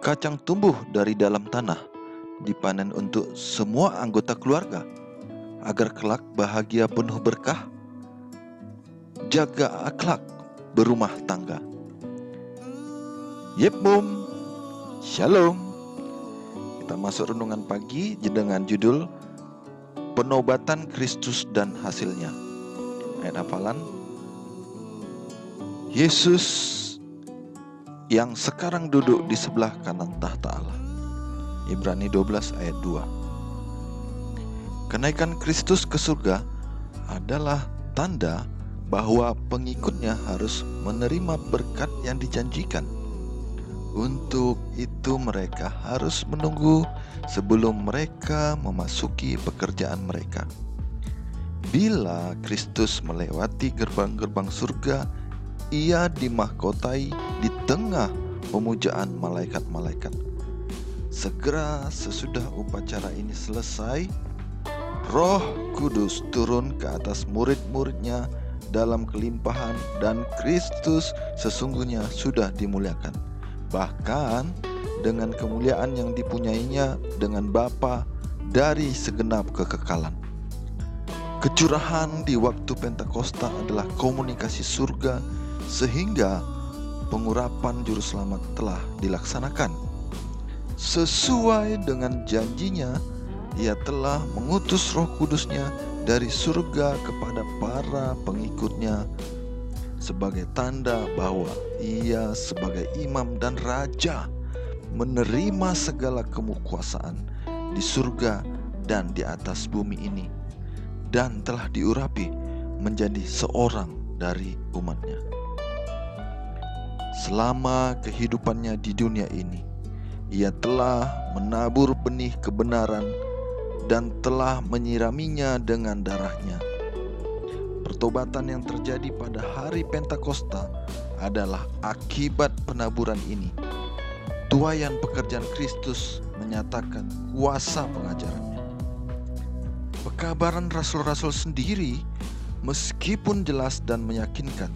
Kacang tumbuh dari dalam tanah, dipanen untuk semua anggota keluarga, agar kelak bahagia penuh berkah. Jaga akhlak berumah tangga. Yep Mom, Shalom. Kita masuk renungan pagi dengan judul Penobatan Kristus dan Hasilnya. Ayat hafalan, Yesus yang sekarang duduk di sebelah kanan tahta Allah. Ibrani 12 ayat 2. Kenaikan Kristus ke surga adalah tanda bahwa pengikutnya harus menerima berkat yang dijanjikan. Untuk itu mereka harus menunggu sebelum mereka memasuki pekerjaan mereka. Bila Kristus melewati gerbang-gerbang surga, ia dimahkotai di tengah pemujaan malaikat-malaikat. Segera sesudah upacara ini selesai, Roh Kudus turun ke atas murid-muridnya dalam kelimpahan dan Kristus sesungguhnya sudah dimuliakan. Bahkan dengan kemuliaan yang dipunyainya dengan Bapa dari segenap kekekalan. Kecurahan di waktu Pentakosta adalah komunikasi surga sehingga pengurapan juru selamat telah dilaksanakan. Sesuai dengan janjinya, Ia telah mengutus Roh Kudusnya dari surga kepada para pengikutnya sebagai tanda bahwa Ia sebagai imam dan raja menerima segala kekuasaan di surga dan di atas bumi ini, dan telah diurapi menjadi seorang dari umatnya. Selama kehidupannya di dunia ini, Ia telah menabur benih kebenaran dan telah menyiraminya dengan darahnya. Pertobatan yang terjadi pada hari Pentakosta adalah akibat penaburan ini. Tuaian pekerjaan Kristus menyatakan kuasa pengajarannya. Pekabaran rasul-rasul sendiri, meskipun jelas dan meyakinkan,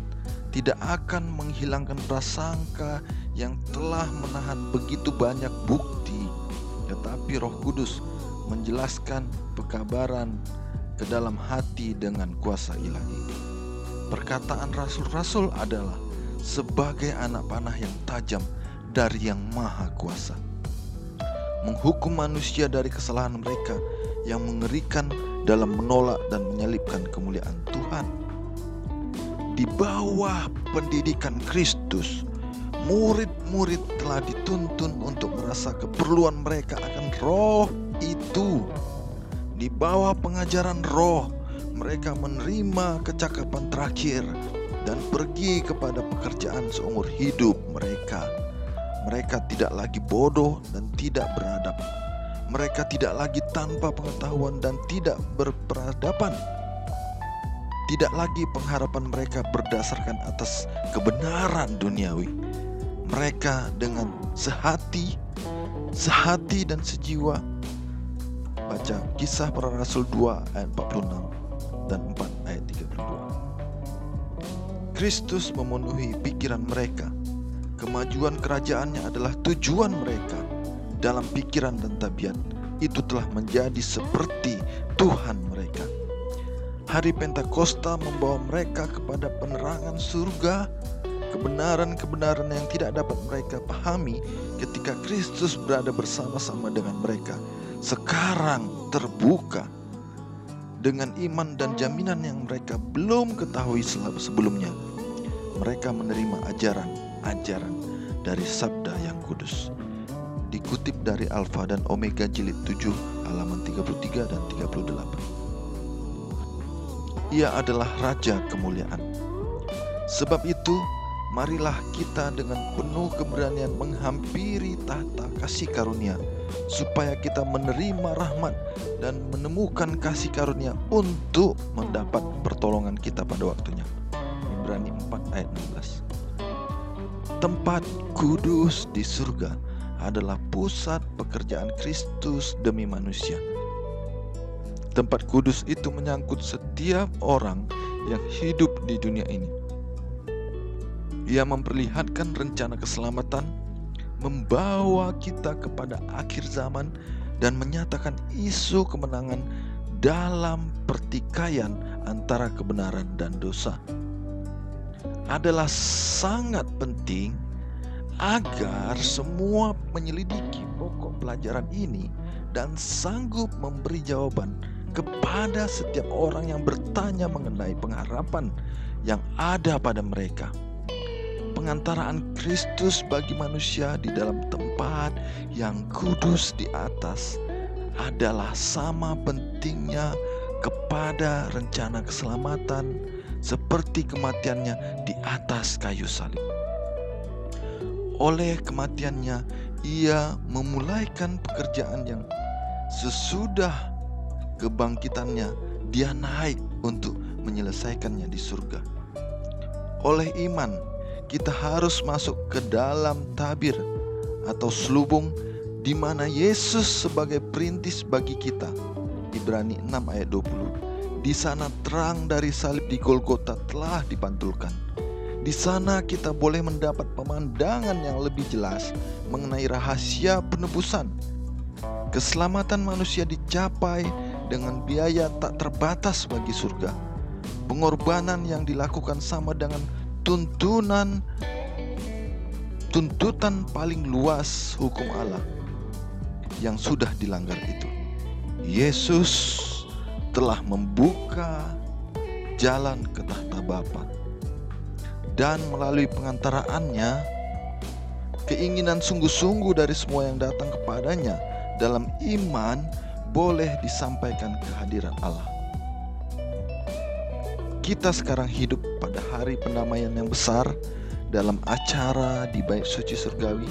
tidak akan menghilangkan prasangka yang telah menahan begitu banyak bukti, tetapi Roh Kudus menjelaskan pekabaran ke dalam hati dengan kuasa ilahi. Perkataan rasul-rasul adalah sebagai anak panah yang tajam dari Yang Maha Kuasa, menghukum manusia dari kesalahan mereka yang mengerikan dalam menolak dan menyalibkan kemuliaan Tuhan. Di bawah pendidikan Kristus, murid-murid telah dituntun untuk merasa keperluan mereka akan Roh itu. Di bawah pengajaran Roh, mereka menerima kecakapan terakhir dan pergi kepada pekerjaan seumur hidup mereka. Mereka tidak lagi bodoh dan tidak beradab. Mereka tidak lagi tanpa pengetahuan dan tidak berperadaban. Tidak lagi pengharapan mereka berdasarkan atas kebenaran duniawi. Mereka dengan sehati dan sejiwa. Baca Kisah Para Rasul 2 ayat 46 dan 4 ayat 32. Kristus memenuhi pikiran mereka. Kemajuan kerajaannya adalah tujuan mereka. Dalam pikiran dan tabiat itu telah menjadi seperti Tuhan mereka. Hari Pentakosta membawa mereka kepada penerangan surga, kebenaran-kebenaran yang tidak dapat mereka pahami ketika Kristus berada bersama-sama dengan mereka. Sekarang terbuka dengan iman dan jaminan yang mereka belum ketahui sebelumnya. Mereka menerima ajaran dari sabda yang kudus. Dikutip dari Alfa dan Omega jilid 7 halaman 33 dan 38. Ia adalah Raja kemuliaan. Sebab itu, marilah kita dengan penuh keberanian menghampiri tahta kasih karunia, supaya kita menerima rahmat dan menemukan kasih karunia untuk mendapat pertolongan kita pada waktunya. Ibrani 4 ayat 16. Tempat kudus di surga adalah pusat pekerjaan Kristus demi manusia. Tempat kudus itu menyangkut setiap orang yang hidup di dunia ini. Ia memperlihatkan rencana keselamatan, membawa kita kepada akhir zaman dan menyatakan isu kemenangan dalam pertikaian antara kebenaran dan dosa. Adalah sangat penting agar semua menyelidiki pokok pelajaran ini dan sanggup memberi jawaban kepada setiap orang yang bertanya mengenai pengharapan yang ada pada mereka. Pengantaraan Kristus bagi manusia di dalam tempat yang kudus di atas adalah sama pentingnya kepada rencana keselamatan seperti kematiannya di atas kayu salib. Oleh kematiannya, ia memulaikan pekerjaan yang sesudah kebangkitannya dia naik untuk menyelesaikannya di surga. Oleh iman, kita harus masuk ke dalam tabir atau selubung di mana Yesus sebagai perintis bagi kita. Ibrani 6 ayat 20. Di sana terang dari salib di Golgota telah dipantulkan. Di sana kita boleh mendapat pemandangan yang lebih jelas mengenai rahasia penebusan. Keselamatan manusia dicapai dengan biaya tak terbatas bagi surga. Pengorbanan yang dilakukan sama dengan tuntutan paling luas hukum Allah yang sudah dilanggar itu. Yesus telah membuka jalan ke tahta Bapa, dan melalui pengantaraannya keinginan sungguh-sungguh dari semua yang datang kepadanya dalam iman boleh disampaikan ke hadirat Allah. Kita sekarang hidup pada hari pendamaian yang besar dalam acara di Bait Suci Surgawi,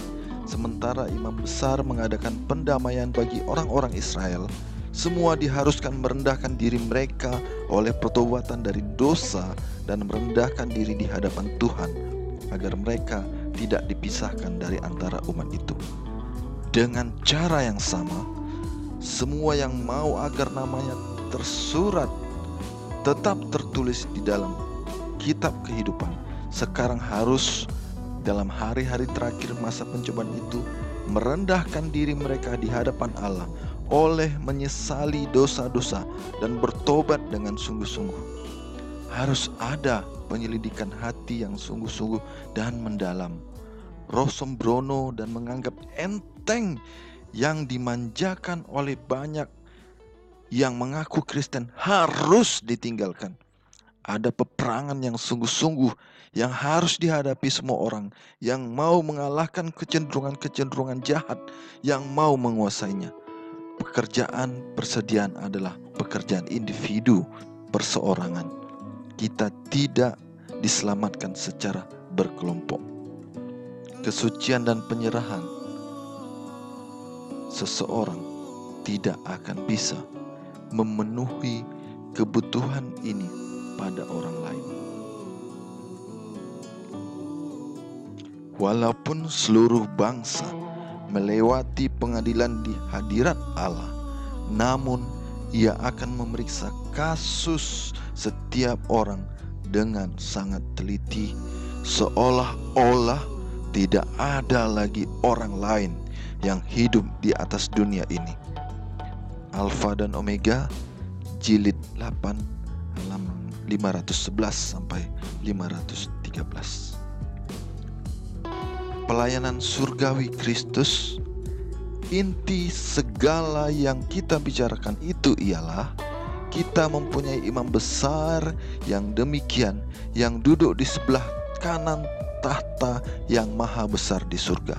sementara imam besar mengadakan pendamaian bagi orang-orang Israel. Semua diharuskan merendahkan diri mereka oleh pertobatan dari dosa dan merendahkan diri di hadapan Tuhan agar mereka tidak dipisahkan dari antara umat itu. Dengan cara yang sama, semua yang mau agar namanya tersurat tetap tertulis di dalam kitab kehidupan sekarang harus dalam hari-hari terakhir masa pencobaan itu merendahkan diri mereka di hadapan Allah oleh menyesali dosa-dosa dan bertobat dengan sungguh-sungguh. Harus ada penyelidikan hati yang sungguh-sungguh dan mendalam. Roh sembrono dan menganggap enteng yang dimanjakan oleh banyak yang mengaku Kristen harus ditinggalkan. Ada peperangan yang sungguh-sungguh yang harus dihadapi semua orang yang mau mengalahkan kecenderungan-kecenderungan jahat yang mau menguasainya. Pekerjaan persediaan adalah pekerjaan individu perseorangan. Kita tidak diselamatkan secara berkelompok. Kesucian dan penyerahan seseorang tidak akan bisa memenuhi kebutuhan ini pada orang lain. Walaupun seluruh bangsa melewati pengadilan di hadirat Allah, namun ia akan memeriksa kasus setiap orang dengan sangat teliti, seolah-olah tidak ada lagi orang lain yang hidup di atas dunia ini. Alfa dan Omega, jilid 8 halaman 511 sampai 513. Pelayanan surgawi Kristus, inti segala yang kita bicarakan itu ialah kita mempunyai imam besar yang demikian, yang duduk di sebelah kanan tahta yang maha besar di surga.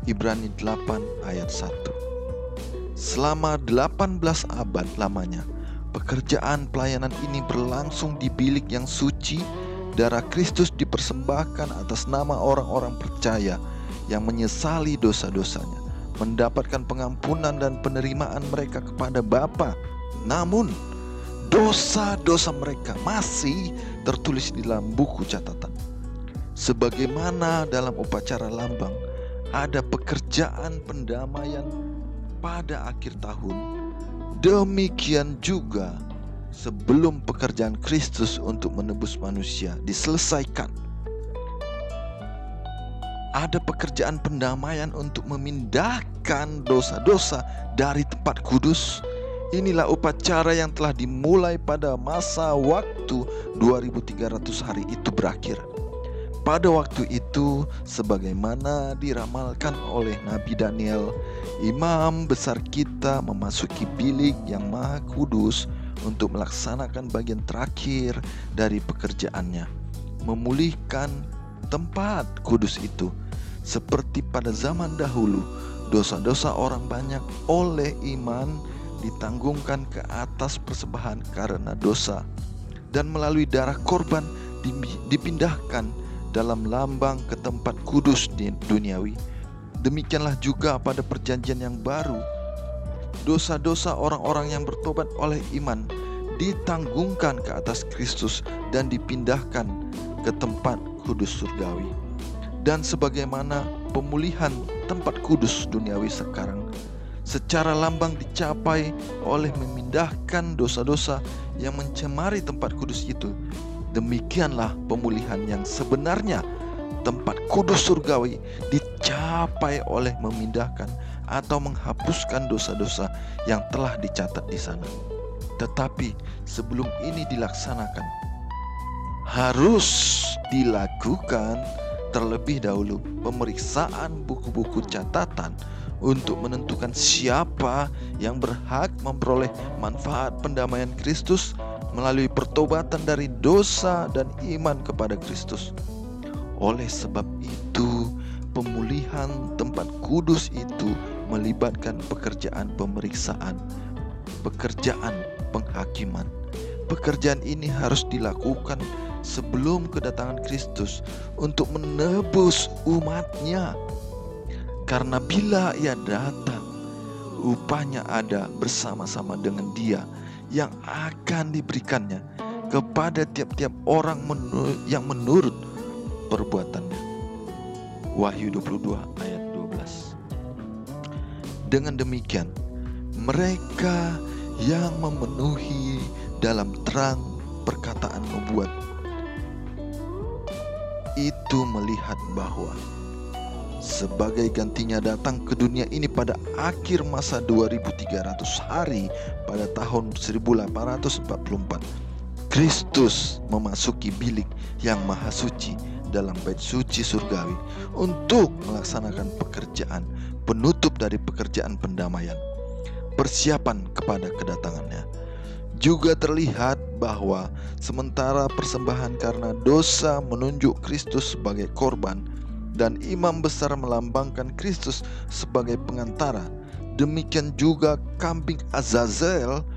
Ibrani 8 ayat 1. Selama 18 abad lamanya, pekerjaan pelayanan ini berlangsung di bilik yang suci. Darah Kristus dipersembahkan atas nama orang-orang percaya yang menyesali dosa-dosanya, mendapatkan pengampunan dan penerimaan mereka kepada Bapa. Namun, dosa-dosa mereka masih tertulis di dalam buku catatan. Sebagaimana dalam upacara lambang, ada pekerjaan pendamaian pada akhir tahun, demikian juga sebelum pekerjaan Kristus untuk menebus manusia diselesaikan, ada pekerjaan pendamaian untuk memindahkan dosa-dosa dari tempat kudus. Inilah upacara yang telah dimulai pada masa waktu 2300 hari itu berakhir. Pada waktu itu, sebagaimana diramalkan oleh Nabi Daniel, imam besar kita memasuki bilik yang maha kudus untuk melaksanakan bagian terakhir dari pekerjaannya, memulihkan tempat kudus itu. Seperti pada zaman dahulu, dosa-dosa orang banyak oleh iman ditanggungkan ke atas persembahan karena dosa, dan melalui darah korban dipindahkan dalam lambang ke tempat kudus duniawi. Demikianlah juga pada perjanjian yang baru, dosa-dosa orang-orang yang bertobat oleh iman ditanggungkan ke atas Kristus dan dipindahkan ke tempat kudus surgawi. Dan sebagaimana pemulihan tempat kudus duniawi sekarang secara lambang dicapai oleh memindahkan dosa-dosa yang mencemari tempat kudus itu, demikianlah pemulihan yang sebenarnya tempat kudus surgawi dicapai oleh memindahkan atau menghapuskan dosa-dosa yang telah dicatat di sana. Tetapi sebelum ini dilaksanakan, harus dilakukan terlebih dahulu pemeriksaan buku-buku catatan untuk menentukan siapa yang berhak memperoleh manfaat pendamaian Kristus melalui pertobatan dari dosa dan iman kepada Kristus. Oleh sebab itu, pemulihan tempat kudus itu melibatkan pekerjaan pemeriksaan, pekerjaan penghakiman. Pekerjaan ini harus dilakukan sebelum kedatangan Kristus untuk menebus umatnya. Karena bila ia datang, upahnya ada bersama-sama dengan Dia yang akan diberikannya kepada tiap-tiap orang yang menurut perbuatannya. Wahyu 22 ayat 12. Dengan demikian, mereka yang memenuhi dalam terang perkataan nubuat itu melihat bahwa sebagai gantinya datang ke dunia ini pada akhir masa 2300 hari pada tahun 1844, Kristus memasuki bilik yang maha suci dalam bait suci surgawi untuk melaksanakan pekerjaan penutup dari pekerjaan pendamaian, persiapan kepada kedatangannya. Juga terlihat bahwa sementara persembahan karena dosa menunjuk Kristus sebagai korban dan imam besar melambangkan Kristus sebagai pengantara, demikian juga kambing Azazel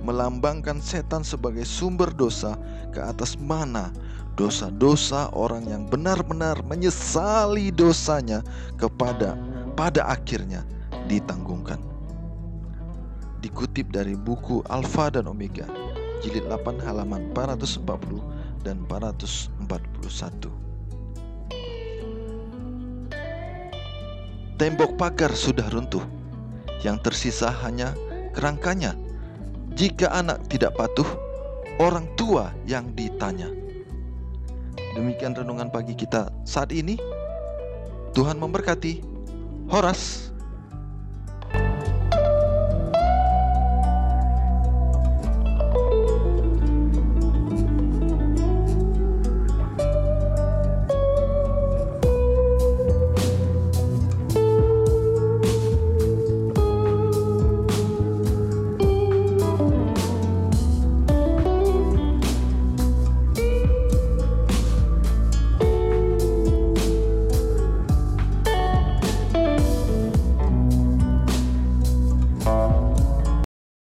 melambangkan setan sebagai sumber dosa ke atas mana dosa-dosa orang yang benar-benar menyesali dosanya pada akhirnya ditanggungkan. Dikutip dari buku Alfa dan Omega, jilid 8 halaman 440 dan 441. Tembok pagar sudah runtuh, yang tersisa hanya kerangkanya. Jika anak tidak patuh, orang tua yang ditanya. Demikian renungan pagi kita saat ini. Tuhan memberkati. Horas.